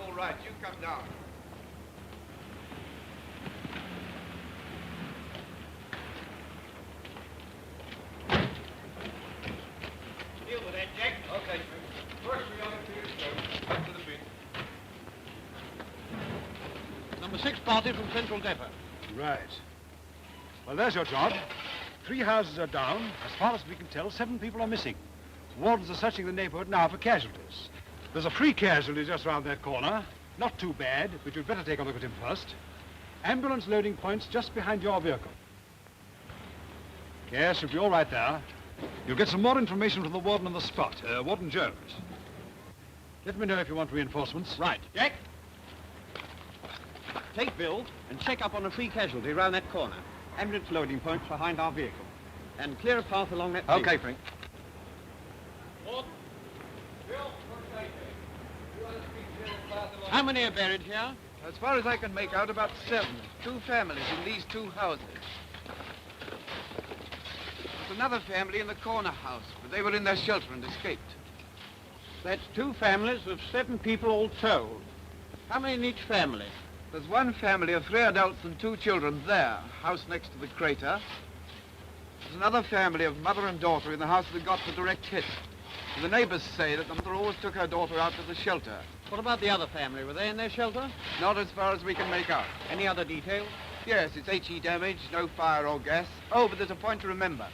all right. You come down. Deal with that, Jack. Okay. First, we ought to clear the up to the feet. Number 6 party from Central Depot. Right. Well, there's your job. 3 houses are down. As far as we can tell, 7 people are missing. Wardens are searching the neighborhood now for casualties. There's a free casualty just round that corner. Not too bad, but you'd better take a look at him first. Ambulance loading point's just behind your vehicle. Yes, you'll be all right there. You'll get some more information from the warden on the spot, Warden Jones. Let me know if you want reinforcements. Right. Jack? Take Bill and check up on a free casualty round that corner. Ambulance loading point's behind our vehicle. And clear a path along that field. Okay, Frank. Warden? Bill, how many are buried here? As far as I can make out, about 7. 2 families in these 2 houses. There's another family in the corner house, but they were in their shelter and escaped. That's 2 families of 7 people all told. How many in each family? There's 1 family of 3 adults and 2 children there, house next to the crater. There's another family of mother and daughter in the house that got the direct hit. And the neighbors say that the mother always took her daughter out to the shelter. What about the other family? Were they in their shelter? Not as far as we can make out. Any other details? Yes, it's HE damage, no fire or gas. Oh, but there's a point to remember.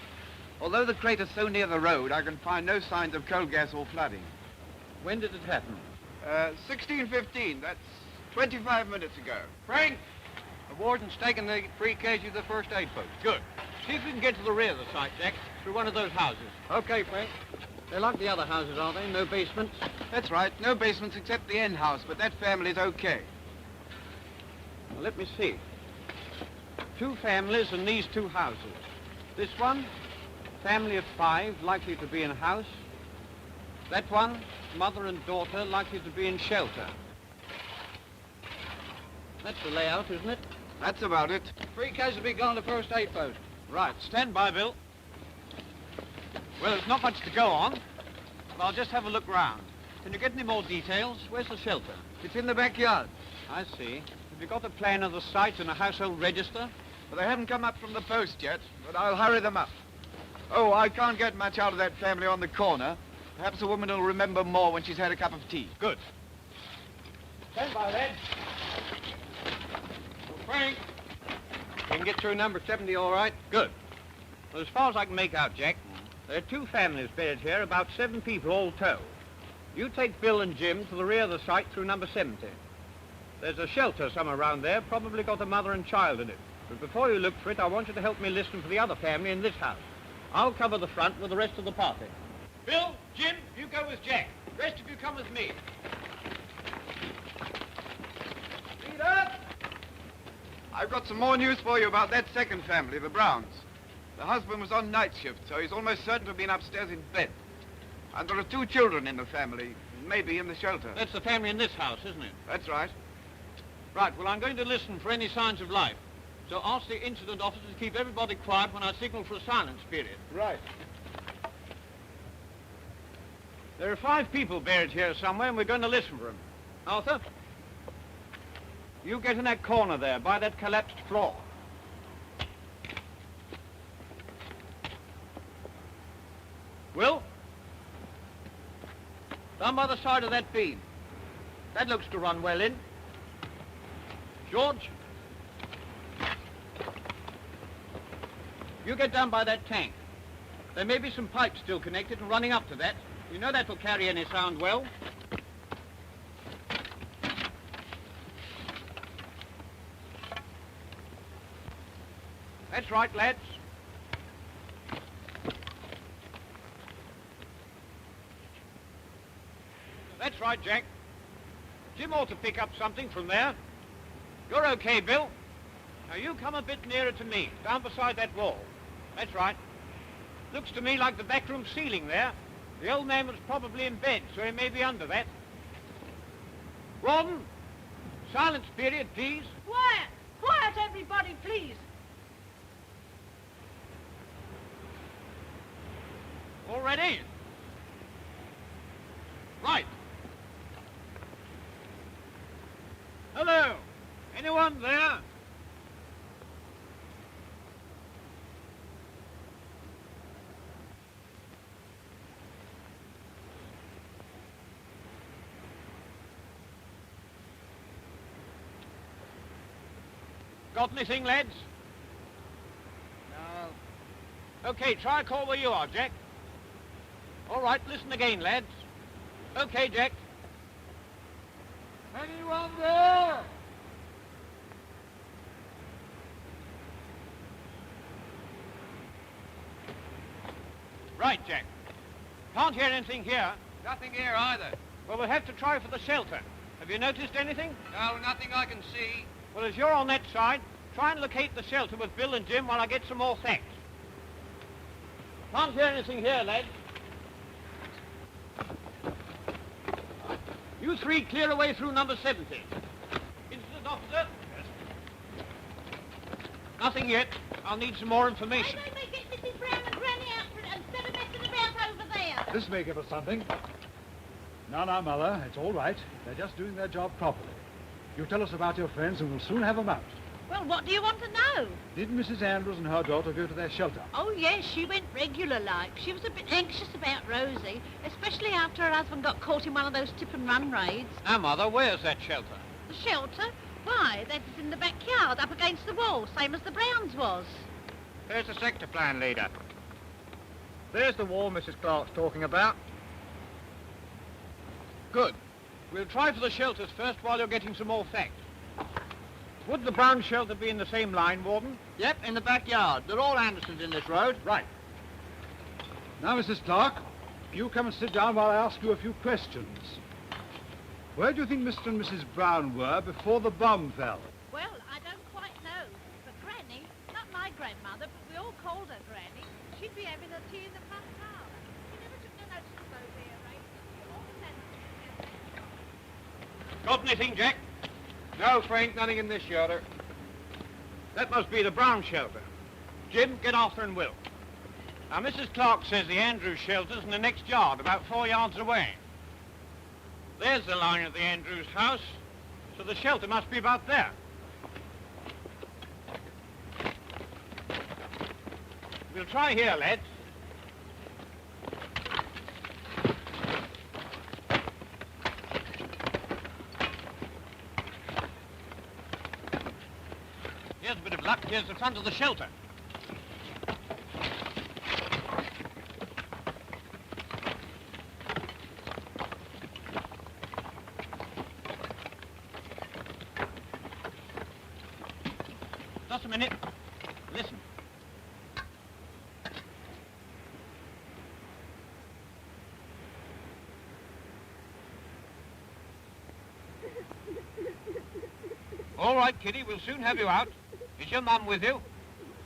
Although the crater's so near the road, I can find no signs of coal gas or flooding. When did it happen? 16:15. That's 25 minutes ago. Frank! The warden's taken the free casualty to the first aid post. Good. See if we can get to the rear of the site, Jack, through one of those houses. Okay, Frank. They're like the other houses, are they? No basements? That's right. No basements except the end house, but that family's okay. Well, let me see. 2 families in these 2 houses. This one, family of 5, likely to be in a house. That one, mother and daughter, likely to be in shelter. That's the layout, isn't it? That's about it. Free casualty gone to first aid post. Right. Stand by, Bill. Well, there's not much to go on, but I'll just have a look round. Can you get any more details? Where's the shelter? It's in the backyard. I see. Have you got a plan of the site and a household register? Well, they haven't come up from the post yet, but I'll hurry them up. Oh, I can't get much out of that family on the corner. Perhaps the woman will remember more when she's had a cup of tea. Good. Stand by, lad. Well, Frank, you can get through number 70 all right? Good. Well, as far as I can make out, Jack, there are 2 families buried here, about 7 people all told. You take Bill and Jim to the rear of the site through number 70. There's a shelter somewhere around there, probably got a mother and child in it. But before you look for it, I want you to help me listen for the other family in this house. I'll cover the front with the rest of the party. Bill, Jim, you go with Jack. The rest of you come with me. Speed up! I've got some more news for you about that second family, the Browns. The husband was on night shift, so he's almost certain to have been upstairs in bed. And there are 2 children in the family, maybe in the shelter. That's the family in this house, isn't it? That's right. Right, well, I'm going to listen for any signs of life. So ask the incident officer to keep everybody quiet when I signal for a silence period. Right. There are 5 people buried here somewhere, and we're going to listen for them. Arthur, you get in that corner there, by that collapsed floor. Will? Down by the side of that beam. That looks to run well in. George? You get down by that tank. There may be some pipes still connected and running up to that. You know that will carry any sound well. That's right, lads. That's right, Jack. Jim ought to pick up something from there. You're okay, Bill. Now you come a bit nearer to me, down beside that wall. That's right. Looks to me like the back room ceiling there. The old man was probably in bed, so he may be under that. Rawdon, silence period, please. Quiet! Quiet, everybody, please! All ready? Right. Hello. Anyone there? Got anything, lads? No. Okay, try a call where you are, Jack. All right, listen again, lads. Okay, Jack. Anyone there? Right, Jack. Can't hear anything here. Nothing here either. Well, we'll have to try for the shelter. Have you noticed anything? No, nothing I can see. Well, as you're on that side, try and locate the shelter with Bill and Jim while I get some more facts. Can't hear anything here, lads. You three clear away through number 70. Incident officer? Yes. Nothing yet. I'll need some more information. Why don't they get Mrs. Brown and Granny out for it instead of messing about over there? This may give us something. Now, Mother, it's all right. They're just doing their job properly. You tell us about your friends and we'll soon have them out. Well, what do you want to know? Did Mrs. Andrews and her daughter go to their shelter? Oh, yes, she went regular-like. She was a bit anxious about Rosie, especially after her husband got caught in one of those tip-and-run raids. Now, Mother, where's that shelter? The shelter? Why, that is in the backyard, up against the wall, same as the Browns' was. There's the sector plan, leader. There's the wall Mrs. Clark's talking about. Good. We'll try for the shelters first while you're getting some more facts. Would the Brown shelter be in the same line, Warden? Yep, in the backyard. They're all Andersons in this road. Right. Now, Mrs. Clark, you come and sit down while I ask you a few questions. Where do you think Mr. and Mrs. Brown were before the bomb fell? Well, I don't quite know. But Granny, not my grandmother, but we all called her Granny, she'd be having her tea in the front parlour. She never took no notice of those here, right? She always had Got anything, Jack? No, Frank, nothing in this shelter. That must be the Brown shelter. Jim, get Arthur and Will. Now, Mrs. Clark says the Andrews shelter's in the next yard, about 4 yards away. There's the line of the Andrews house, so the shelter must be about there. We'll try here, lads. Here's a bit of luck. Here's the front of the shelter. Just a minute. Listen. All right, Kitty, we'll soon have you out. Is your mum with you?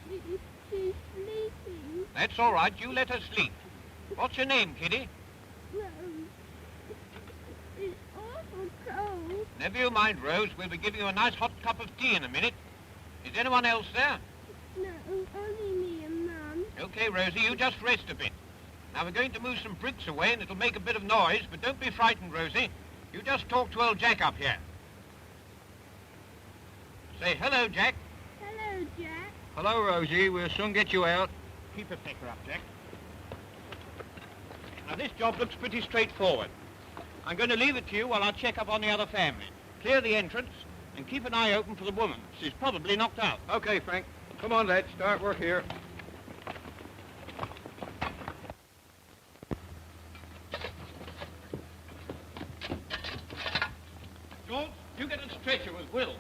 She's sleeping. That's all right. You let her sleep. What's your name, Kitty? Rose. It's awful cold. Never you mind, Rose. We'll be giving you a nice hot cup of tea in a minute. Is anyone else there? No, only me and Mum. Okay, Rosie, you just rest a bit. Now, we're going to move some bricks away, and it'll make a bit of noise, but don't be frightened, Rosie. You just talk to old Jack up here. Say hello, Jack. Hello, Jack. Hello, Rosie. We'll soon get you out. Keep a pecker up, Jack. Now, this job looks pretty straightforward. I'm going to leave it to you while I check up on the other family. Clear the entrance and keep an eye open for the woman. She's probably knocked out. Okay, Frank. Come on, lads. Start work here. George, you get a stretcher with Will.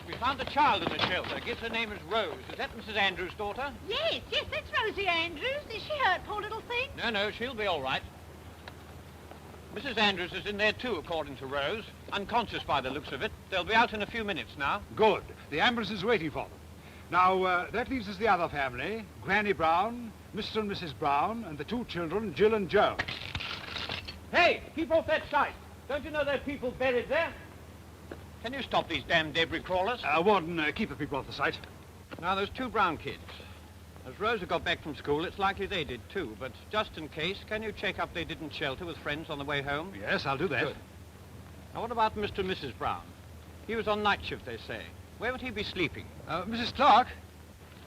We found a child in the shelter. Guess her name is Rose. Is that Mrs. Andrews' daughter? Yes, that's Rosie Andrews. Is she hurt, poor little thing? No, she'll be all right. Mrs. Andrews is in there too, according to Rose. Unconscious by the looks of it. They'll be out in a few minutes now. Good. The ambulance is waiting for them. Now, that leaves us the other family, Granny Brown, Mr. and Mrs. Brown, and the two children, Jill and Joe. Hey, keep off that site. Don't you know there are people buried there? Can you stop these damn debris crawlers? Warden, keep the people off the site. Now, there's two Brown kids. As Rosa got back from school, it's likely they did too, but just in case, can you check up they didn't shelter with friends on the way home? Yes, I'll do that. Good. Now, what about Mr. and Mrs. Brown? He was on night shift, they say. Where would he be sleeping? Mrs. Clark?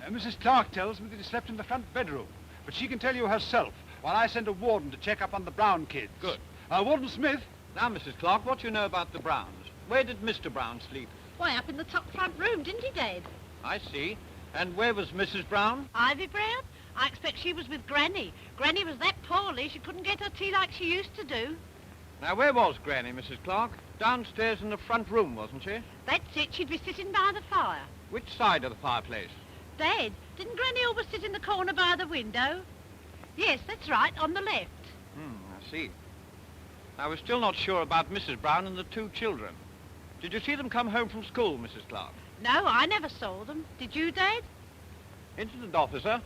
Mrs. Clark tells me that he slept in the front bedroom, but she can tell you herself while I send a warden to check up on the Brown kids. Good. Warden Smith? Now, Mrs. Clark, what do you know about the Browns? Where did Mr. Brown sleep? Why, up in the top front room, didn't he, Dad? I see. And where was Mrs. Brown? Ivy Brown? I expect she was with Granny. Granny was that poorly she couldn't get her tea like she used to do. Now, where was Granny, Mrs. Clark? Downstairs in the front room, wasn't she? That's it, she'd be sitting by the fire. Which side of the fireplace? Dad, didn't Granny always sit in the corner by the window? Yes, that's right, on the left. I see. I was still not sure about Mrs. Brown and the two children. Did you see them come home from school, Mrs. Clark? No, I never saw them. Did you, Dad? Incident officer,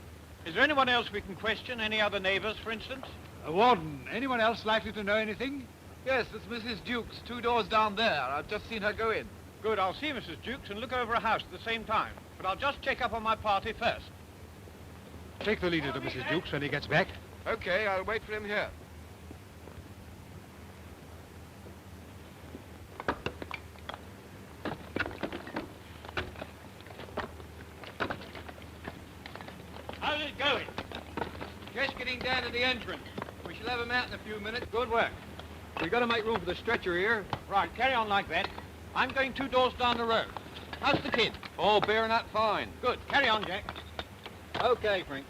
is there anyone else we can question? Any other neighbors, for instance? Warden, anyone else likely to know anything? Yes, it's Mrs. Jukes, 2 doors down there. I've just seen her go in. Good, I'll see Mrs. Jukes and look over a house at the same time. But I'll just check up on my party first. Take the leader to Mrs. Jukes when he gets back. Okay, I'll wait for him here. How's it going? Just getting down to the entrance. We shall have him out in a few minutes. Good work. We've got to make room for the stretcher here. Right, carry on like that. I'm going 2 doors down the road. How's the kid? Oh, bearing up fine. Good. Carry on, Jack. Okay, Frank.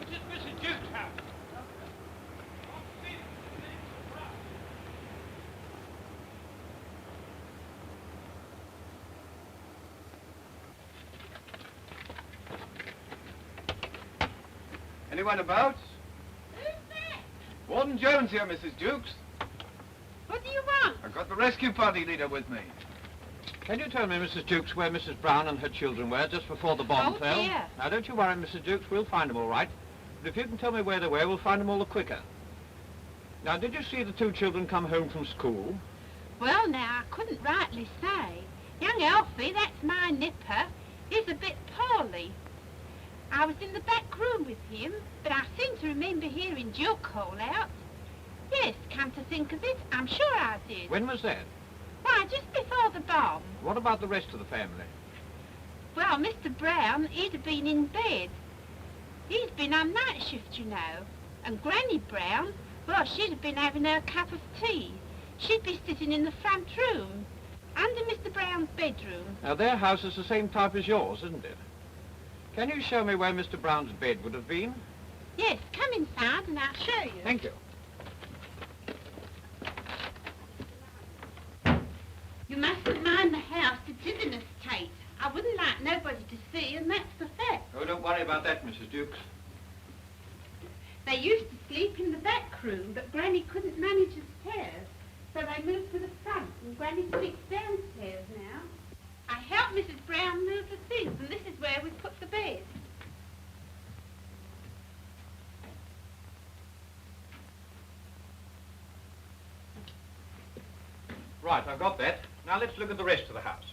This is Mrs. Jukes' house. Anyone about? Who's that? Warden Jones here, Mrs. Jukes. What do you want? I've got the rescue party leader with me. Can you tell me, Mrs. Jukes, where Mrs. Brown and her children were just before the bomb Oh, fell? dear. Now, don't you worry, Mrs. Jukes. We'll find them all right. But if you can tell me where they were, we'll find them all the quicker. Now, did you see the 2 children come home from school? Well, now, I couldn't rightly say. Young Alfie, that's my nipper, he's a bit poorly. I was in the back room with him, but I seem to remember hearing Jill call out. Yes, come to think of it, I'm sure I did. When was that? Why, just before the bomb. What about the rest of the family? Well, Mr. Brown, he'd have been in bed. He's been on night shift, you know. And Granny Brown, well, she'd have been having her cup of tea. She'd be sitting in the front room, under Mr. Brown's bedroom. Now, their house is the same type as yours, isn't it? Can you show me where Mr. Brown's bed would have been? Yes, come inside and I'll show you. Thank you. You mustn't mind the house. It's in an estate. I wouldn't like nobody to see, and that's the fact. Oh, don't worry about that, Mrs. Jukes. They used to sleep in the back room, but Granny couldn't manage the stairs, so they moved to the front, and Granny sleeps downstairs now. I helped Mrs. Brown move the things, and this is where we put the bed. Right, I've got that. Now let's look at the rest of the house.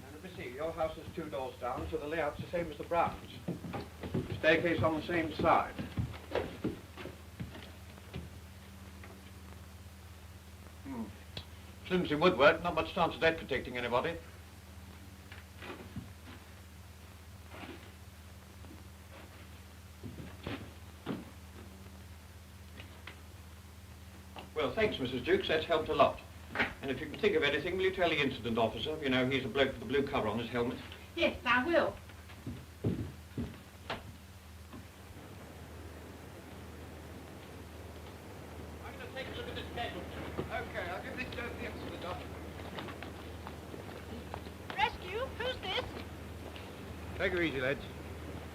Now, let me see. Your house is 2 doors down, so the layout's the same as the Browns. Staircase on the same side. Flimsy woodwork, not much chance of that protecting anybody. Well, thanks, Mrs. Jukes. That's helped a lot. And if you can think of anything, will you tell the incident officer? You know, he's a bloke with the blue cover on his helmet. Yes, I will. I'm going to take a look at this casualty. Okay, I'll give this to the incident officer. Rescue? Who's this? Take her easy, lads.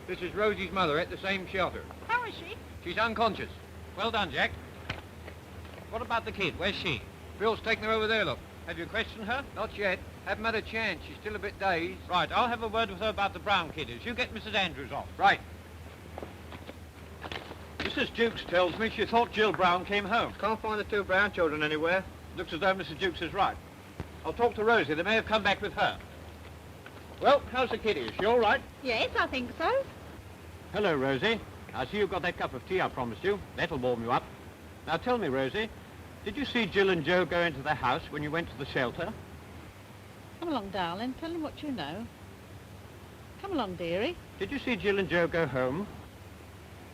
This is Rosie's mother at the same shelter. How is she? She's unconscious. Well done, Jack. What about the kid? Where's she? Bill's taking her over there, look. Have you questioned her? Not yet. Haven't had a chance. She's still a bit dazed. Right, I'll have a word with her about the Brown kiddies. You get Mrs. Andrews off. Right. You see, Mrs. Jukes tells me she thought Jill Brown came home. Can't find the two Brown children anywhere. Looks as though Mrs. Jukes is right. I'll talk to Rosie. They may have come back with her. Well, how's the kitty? Is she all right? Yes, I think so. Hello, Rosie. I see you've got that cup of tea I promised you. That'll warm you up. Now tell me, Rosie, did you see Jill and Joe go into the house when you went to the shelter? Come along, darling. Tell them what you know. Come along, dearie. Did you see Jill and Joe go home?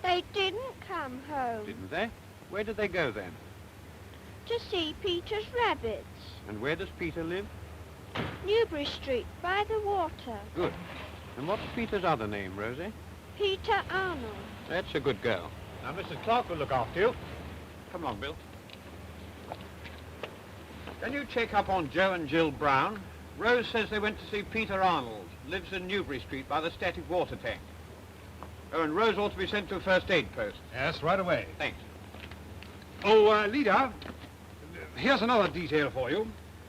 They didn't come home Didn't they? Where did they go then? to see Peter's rabbits. And where does Peter live? Newbury Street, by the water. Good. And what's Peter's other name, Rosie? Peter Arnold. That's a good girl. Now, Mrs. Clark will look after you. Come along, Bill. Can you check up on Joe and Jill Brown? Rose says they went to see Peter Arnold. Lives in Newbury Street by the static water tank. Oh, and Rose ought to be sent to a first aid post. Yes, right away. Thanks. Oh, Lida, here's another detail for you.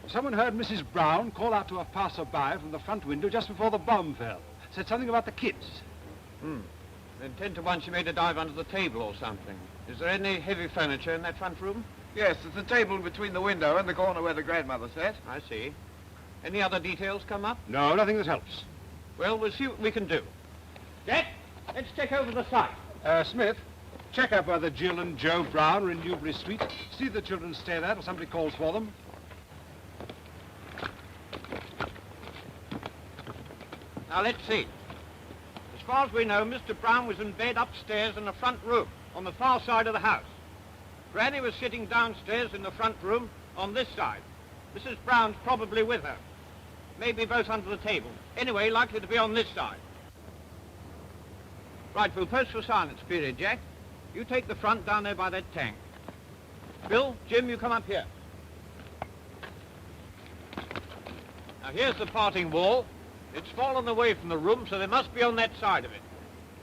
Someone heard Mrs. Brown call out to a passerby from the front window just before the bomb fell. Said something about the kids. Then 10 to 1 she made a dive under the table or something. Is there any heavy furniture in that front room? Yes, there's a table between the window and the corner where the grandmother sat. I see. Any other details come up? No, nothing that helps. Well, we'll see what we can do. Jack, let's check over the site. Smith, check up whether Jill and Joe Brown are in Newbury Street. See if the children stay there or somebody calls for them. Now, let's see. As far as we know, Mr. Brown was in bed upstairs in the front room, on the far side of the house. Granny was sitting downstairs in the front room on this side. Mrs. Brown's probably with her. Maybe both under the table. Anyway, likely to be on this side. Right, we'll post for silence period, Jack. You take the front down there by that tank. Bill, Jim, you come up here. Now, here's the parting wall. It's fallen away from the room, so they must be on that side of it.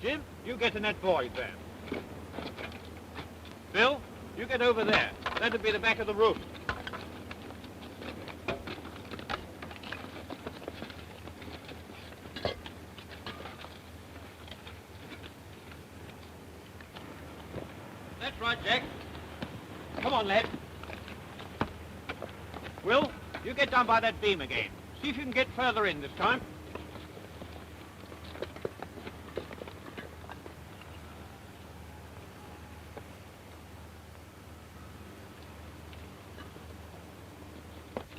Jim, you get in that void there. Bill, you get over there. That'll be the back of the room. That's right, Jack. Come on, lad. Will, you get down by that beam again. See if you can get further in this time.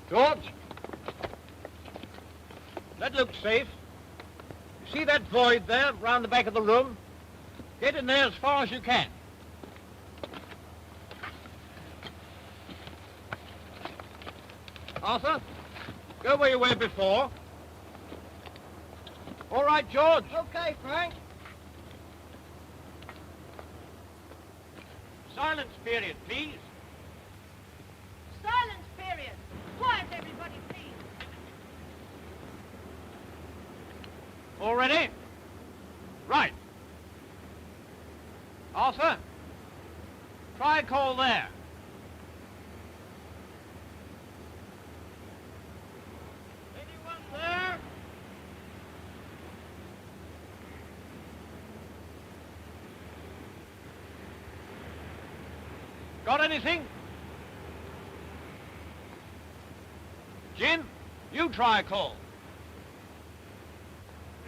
George? That looks safe. You see that void there, round the back of the room? Get in there as far as you can. Arthur, go where you were before. All right, George. Okay, Frank. Silence period, please. Silence period. Quiet, everybody, please. All ready? Right. Arthur, try a call there. Anyone there? Got anything? Jim, you try a call.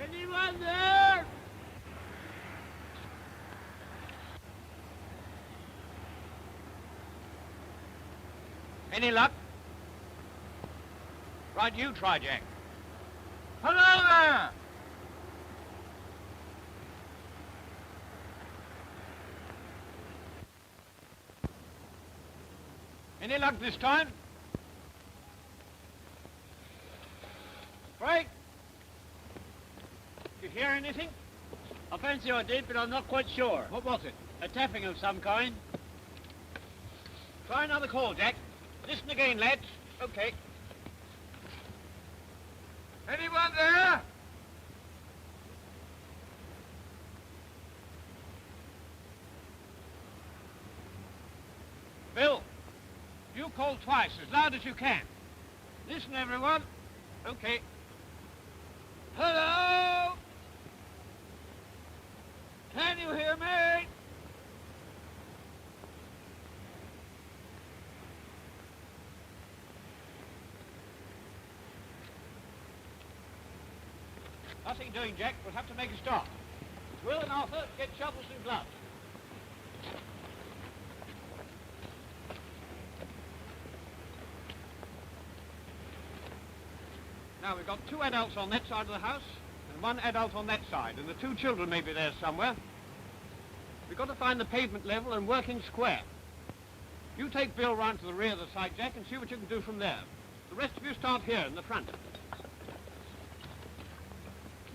Anyone there? Any luck? Right, you try, Jack. Hello there! Any luck this time? Frank? Did you hear anything? I fancy I did, but I'm not quite sure. What was it? A tapping of some kind. Try another call, Jack. Listen again, lads. Okay. Anyone there? Bill, you call twice, as loud as you can. Listen, everyone. Okay. Hello? Can you hear me? Nothing doing, Jack. We'll have to make a stop. Will and Arthur, get shovels and gloves. Now, we've got 2 adults on that side of the house and 1 adult on that side, and the 2 children may be there somewhere. We've got to find the pavement level and working square. You take Bill round to the rear of the side, Jack, and see what you can do from there. The rest of you start here in the front.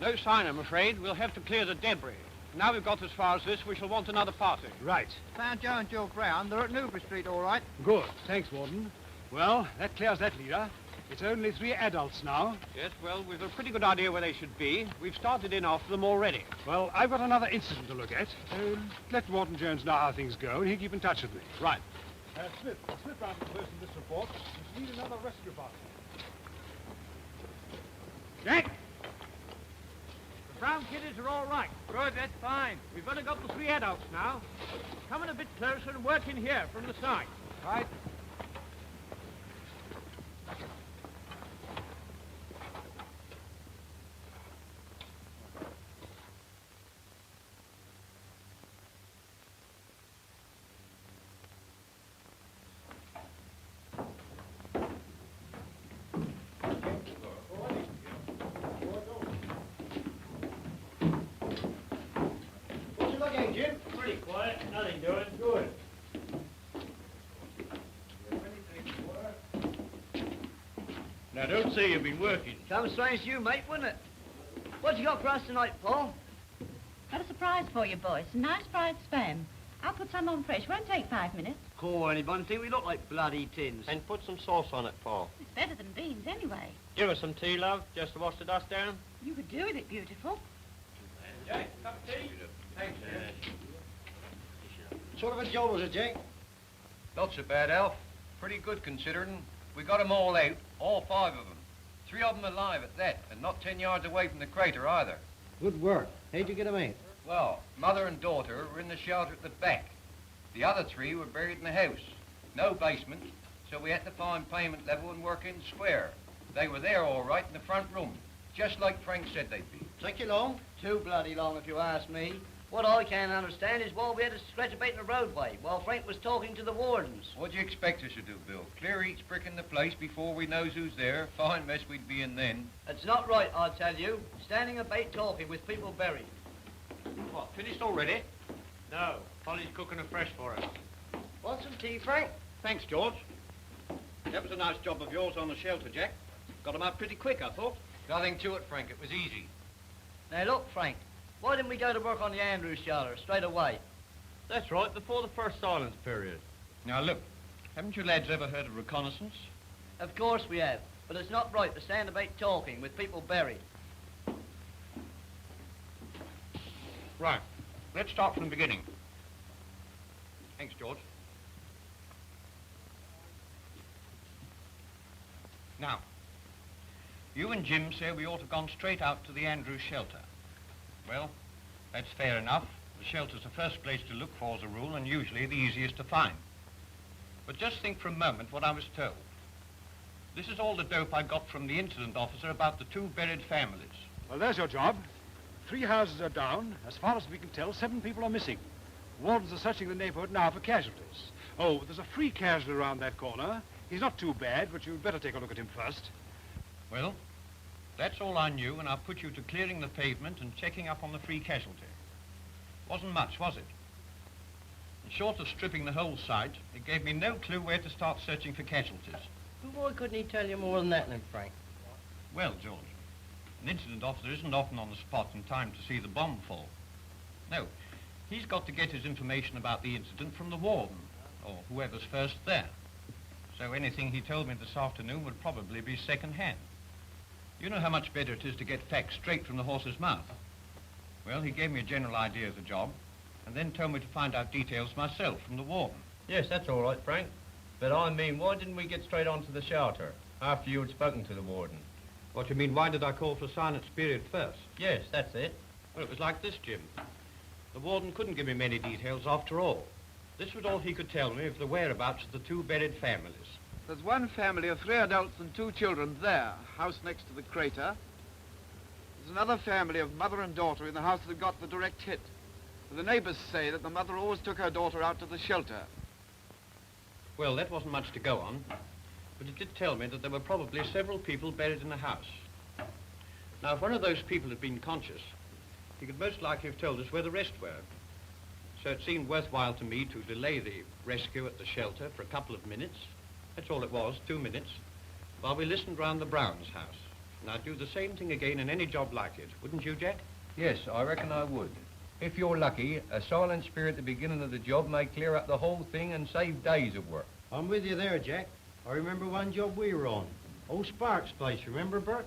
No sign, I'm afraid. We'll have to clear the debris. Now we've got as far as this, we shall want another party. Right. Found Joe and Jill Brown. They're at Newbury Street, all right. Good. Thanks, Warden. Well, that clears that leader. It's only 3 adults now. Yes, well, we've a pretty good idea where they should be. We've started in after them already. Well, I've got another incident to look at. Let Warden Jones know how things go, and he'll keep in touch with me. Right. Smith, slip round to the person in this report. We need another rescue party. Jack! The brown kiddies are all right. Good, that's fine. We've only got the 3 adults now. Come in a bit closer and work in here from the side. Right. Pretty quiet, nothing doing. Good. Now, don't say you've been working. Sounds strange to you, mate, wouldn't it? What you got for us tonight, Paul? Got a surprise for you, boys. Some nice fried spam. I'll put some on fresh. Won't take 5 minutes. Cool, anybody think we look like bloody tins? And put some sauce on it, Paul. It's better than beans, anyway. Give us some tea, love, just to wash the dust down. You could do with it, beautiful. Jack, cup of tea? Thanks, Sort of a job was it, Jake? Not so bad, Alf. Pretty good considering. We got 'em all out, all 5 of them. 3 of them alive at that, and not 10 yards away from the crater either. Good work. How'd you get 'em out? Well, mother and daughter were in the shelter at the back. The other 3 were buried in the house. No basement, so we had to find payment level and work in square. They were there all right in the front room, just like Frank said they'd be. Took you long? Too bloody long, if you ask me. What I can't understand is why we had to stretch about in the roadway while Frank was talking to the wardens. What do you expect us to do, Bill? Clear each brick in the place before we knows who's there? Fine mess we'd be in then. That's not right, I tell you. Standing about talking with people buried. What, finished already? No, Polly's cooking a fresh for us. Want some tea, Frank? Thanks, George. That was a nice job of yours on the shelter, Jack. Got 'em out pretty quick, I thought. Nothing to it, Frank. It was easy. Now look, Frank, why didn't we go to work on the Andrews shelter straight away? That's right, before the first silence period. Now look, haven't you lads ever heard of reconnaissance? Of course we have, but it's not right to stand about talking with people buried. Right. Let's start from the beginning. Thanks, George. Now, you and Jim say we ought to have gone straight out to the Andrews shelter. Well, that's fair enough. The shelter's the first place to look for as a rule, and usually the easiest to find. But just think for a moment what I was told. This is all the dope I got from the incident officer about the 2 buried families. Well, there's your job. 3 houses are down. As far as we can tell, 7 people are missing. Wardens are searching the neighborhood now for casualties. Oh, there's a free casualty around that corner. He's not too bad, but you'd better take a look at him first. Well, that's all I knew, and I put you to clearing the pavement and checking up on the free casualty. Wasn't much, was it? And short of stripping the whole site, it gave me no clue where to start searching for casualties. Why couldn't he tell you more than that then, Frank? Well, George, an incident officer isn't often on the spot in time to see the bomb fall. No, he's got to get his information about the incident from the warden, or whoever's first there. So anything he told me this afternoon would probably be second-hand. You know how much better it is to get facts straight from the horse's mouth. Well, he gave me a general idea of the job, and then told me to find out details myself from the warden. Yes, that's all right, Frank. But I mean, why didn't we get straight on to the shelter after you had spoken to the warden? What you mean, why did I call for silence period first? Yes, that's it. Well, it was like this, Jim. The warden couldn't give me many details after all. This was all he could tell me of the whereabouts of the 2 buried families. There's 1 family of 3 adults and 2 children there, house next to the crater. There's another family of mother and daughter in the house that got the direct hit. The neighbors say that the mother always took her daughter out to the shelter. Well, that wasn't much to go on, but it did tell me that there were probably several people buried in the house. Now, if one of those people had been conscious, he could most likely have told us where the rest were. So it seemed worthwhile to me to delay the rescue at the shelter for a couple of minutes. That's all it was, 2 minutes, while we listened round the Browns' house. And I'd do the same thing again in any job like it, wouldn't you, Jack? Yes, I reckon I would. If you're lucky, a silent spirit at the beginning of the job may clear up the whole thing and save days of work. I'm with you there, Jack. I remember one job we were on. Old Sparks' place, remember, Bert?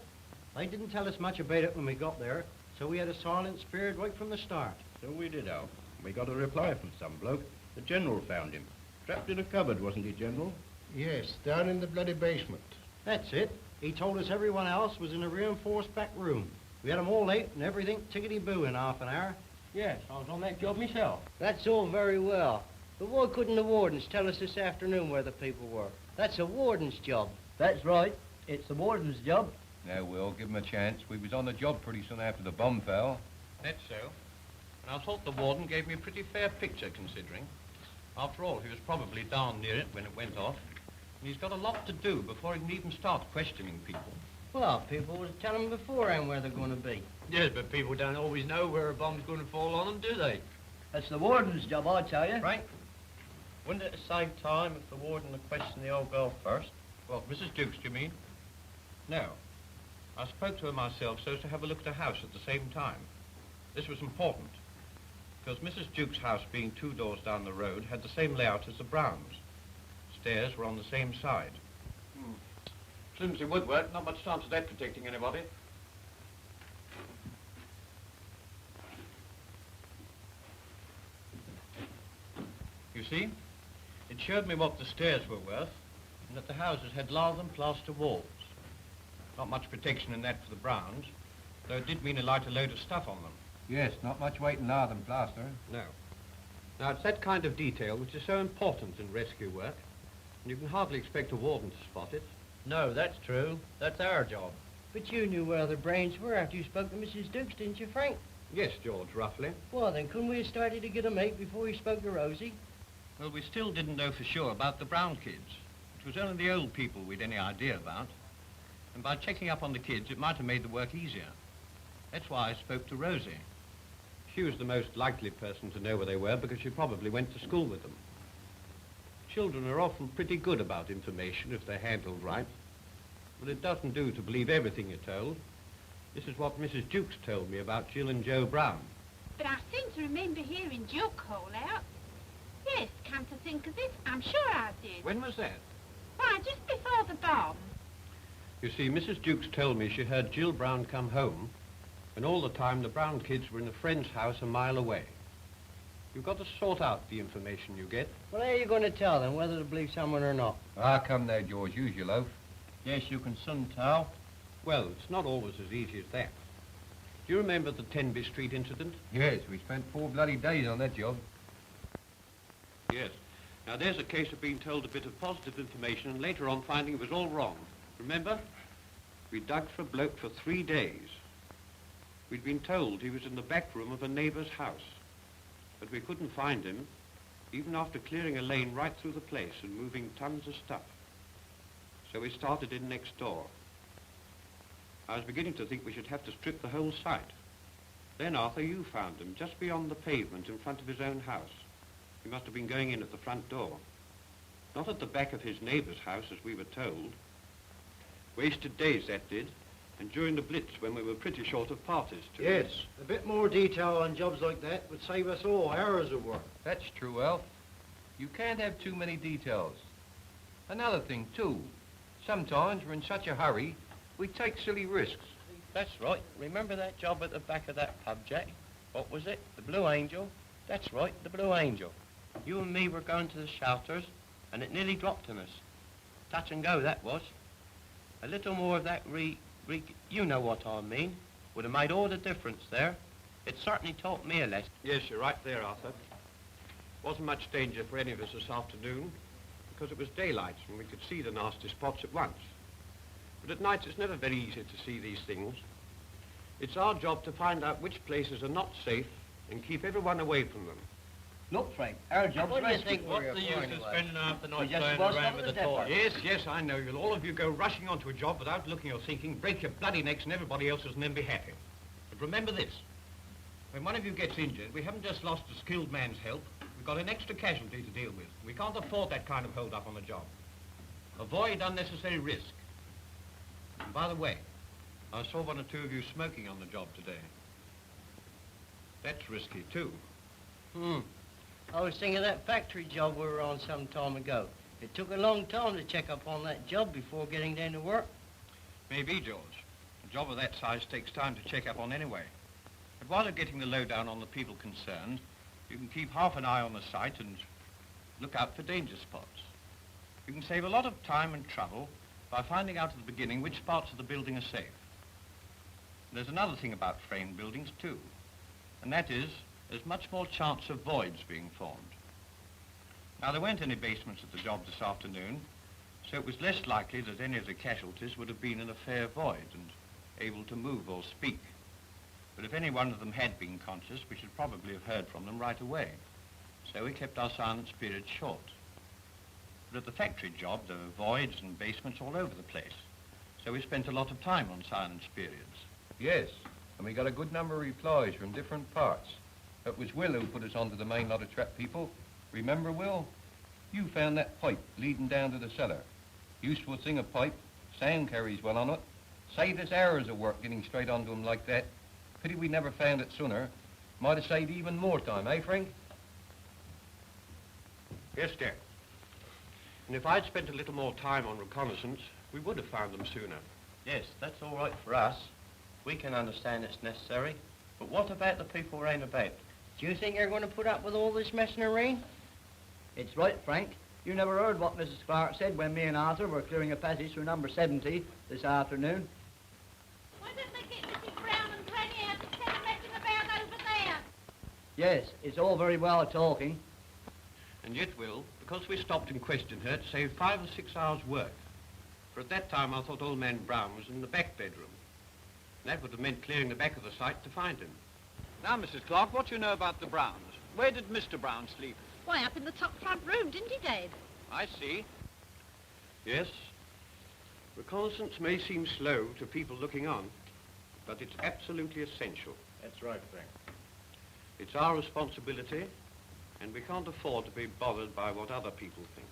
They didn't tell us much about it when we got there, so we had a silent spirit right from the start. So we did, Al. We got a reply from some bloke. The General found him. Trapped in a cupboard, wasn't he, General? Yes, down in the bloody basement. That's it. He told us everyone else was in a reinforced back room. We had 'em all late and everything tickety-boo in half an hour. Yes, I was on that job myself. That's all very well. But why couldn't the wardens tell us this afternoon where the people were? That's a warden's job. That's right. It's the warden's job. Now, Will, give him a chance. We was on the job pretty soon after the bomb fell. That's so. And I thought the warden gave me a pretty fair picture, considering. After all, he was probably down near it when it went off. And he's got a lot to do before he can even start questioning people. Well, people was telling them beforehand where they're going to be. Yes, but people don't always know where a bomb's going to fall on them, do they? That's the warden's job, I tell you. Frank, wouldn't it save time if the warden had questioned the old girl first? Well, Mrs. Dukes, do you mean? No. I spoke to her myself so as to have a look at the house at the same time. This was important, because Mrs. Duke's house, being 2 doors down the road, had the same layout as the Browns. Stairs were on the same side. Flimsy woodwork, not much chance of that protecting anybody. You see, it showed me what the stairs were worth, and that the houses had lath and plaster walls. Not much protection in that for the Browns, though it did mean a lighter load of stuff on them. Yes, not much weight in lath and plaster. No. Now, it's that kind of detail which is so important in rescue work, and you can hardly expect a warden to spot it. No, that's true. That's our job. But you knew where the brains were after you spoke to Mrs. Dukes, didn't you, Frank? Yes, George, roughly. Well, then, couldn't we have started to get a mate before you spoke to Rosie? Well, we still didn't know for sure about the Brown kids. It was only the old people we'd any idea about. And by checking up on the kids, it might have made the work easier. That's why I spoke to Rosie. She was the most likely person to know where they were because she probably went to school with them. Children are often pretty good about information if they're handled right. But it doesn't do to believe everything you're told. This is what Mrs. Dukes told me about Jill and Joe Brown. But I seem to remember hearing Jill call out. Yes, come to think of it, I'm sure I did. When was that? Why, just before the bomb. You see, Mrs. Dukes told me she heard Jill Brown come home, and all the time the Brown kids were in a friend's house a mile away. You've got to sort out the information you get. Well, how are you going to tell them whether to believe someone or not? Ah, come there, George. Use your loaf. Yes, you can soon tell. Well, it's not always as easy as that. Do you remember the Tenby Street incident? Yes, we spent 4 bloody days on that job. Yes. Now, there's a case of being told a bit of positive information and later on finding it was all wrong. Remember? We dug for a bloke for 3 days. We'd been told he was in the back room of a neighbour's house. But we couldn't find him, even after clearing a lane right through the place and moving tons of stuff. So we started in next door. I was beginning to think we should have to strip the whole site. Then, Arthur, you found him just beyond the pavement in front of his own house. He must have been going in at the front door. Not at the back of his neighbour's house, as we were told. Wasted days, that did. And during the Blitz, when we were pretty short of parties, too. Yes, a bit more detail on jobs like that would save us all hours of work. That's true, Alf. You can't have too many details. Another thing, too. Sometimes we're in such a hurry, we take silly risks. That's right. Remember that job at the back of that pub, Jack? What was it? The Blue Angel? That's right, the Blue Angel. You and me were going to the shelters, and it nearly dropped on us. Touch and go, that was. A little more of that you know what I mean, would have made all the difference there. It certainly taught me a lesson. Yes, you're right there, Arthur. Wasn't much danger for any of us this afternoon, because it was daylight and we could see the nasty spots at once. But at night it's never very easy to see these things. It's our job to find out which places are not safe and keep everyone away from them. Look, Frank, our job's What do you rescue. think? What's the use of spending half the night just playing about around stopped with at the the toy? depot. Yes, all of you you'll all of you go rushing onto a job without looking or thinking, break your bloody necks and everybody else's and then be happy. But remember this, when one of you gets injured, we haven't just lost a skilled man's help, we've got an extra casualty to deal with. We can't afford that kind of hold-up on the job. Avoid unnecessary risk. And by the way, I saw one or two of you smoking on the job today. That's risky too. I was thinking of that factory job we were on some time ago. It took a long time to check up on that job before getting down to work. Maybe, George. A job of that size takes time to check up on anyway. But while you're getting the lowdown on the people concerned, you can keep half an eye on the site and look out for danger spots. You can save a lot of time and trouble by finding out at the beginning which parts of the building are safe. There's another thing about frame buildings, too, and that is there's much more chance of voids being formed. Now, there weren't any basements at the job this afternoon, so it was less likely that any of the casualties would have been in a fair void and able to move or speak. But if any one of them had been conscious, we should probably have heard from them right away. So we kept our silence period short. But at the factory job, there were voids and basements all over the place. So we spent a lot of time on silence periods. Yes, and we got a good number of replies from different parts. It was Will who put us onto the main lot of trap people. Remember, Will? You found that pipe leading down to the cellar. Useful thing, a pipe. Sound carries well on it. Saved us hours of work getting straight onto them like that. Pity we never found it sooner. Might have saved even more time, eh, Frank? Yes, Jack. And if I'd spent a little more time on reconnaissance, we would have found them sooner. Yes, that's all right for us. We can understand it's necessary. But what about the people round about? Do you think they're going to put up with all this messing around? It's right, Frank. You never heard what Mrs. Clark said when me and Arthur were clearing a passage through number 70 this afternoon. Why don't they get Mrs. Brown and Granny out instead of messing about over there? Yes, it's all very well talking. And yet, Will, because we stopped and questioned her, it saved 5 or 6 hours' work. For at that time, I thought old man Brown was in the back bedroom. And that would have meant clearing the back of the site to find him. Now, Mrs. Clark, what do you know about the Browns? Where did Mr. Brown sleep? Why, up in the top front room, didn't he, Dad? I see. Yes, reconnaissance may seem slow to people looking on, but it's absolutely essential. That's right, Frank. It's our responsibility, and we can't afford to be bothered by what other people think.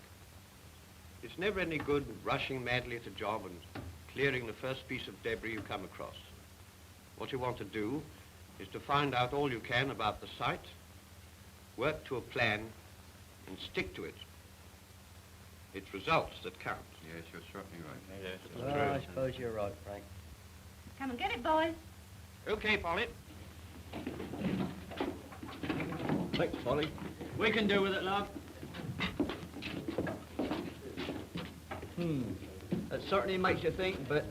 It's never any good rushing madly at a job and clearing the first piece of debris you come across. What you want to do is to find out all you can about the site, work to a plan, and stick to it. It's results that count. Yes, you're certainly right. Yes, Well, I suppose you're right, Frank. Come and get it, boys. Okay, Polly. Thanks, Polly. We can do with it, love. That certainly makes you think, but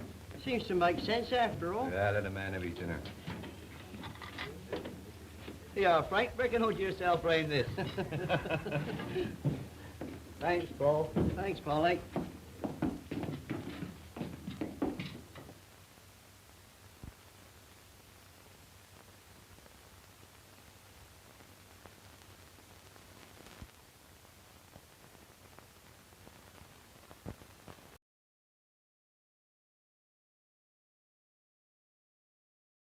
seems to make sense after all. Yeah, let a man have his dinner. Yeah, Frank, reckon hold yourself round this. Thanks, Paul. Thanks, Polly.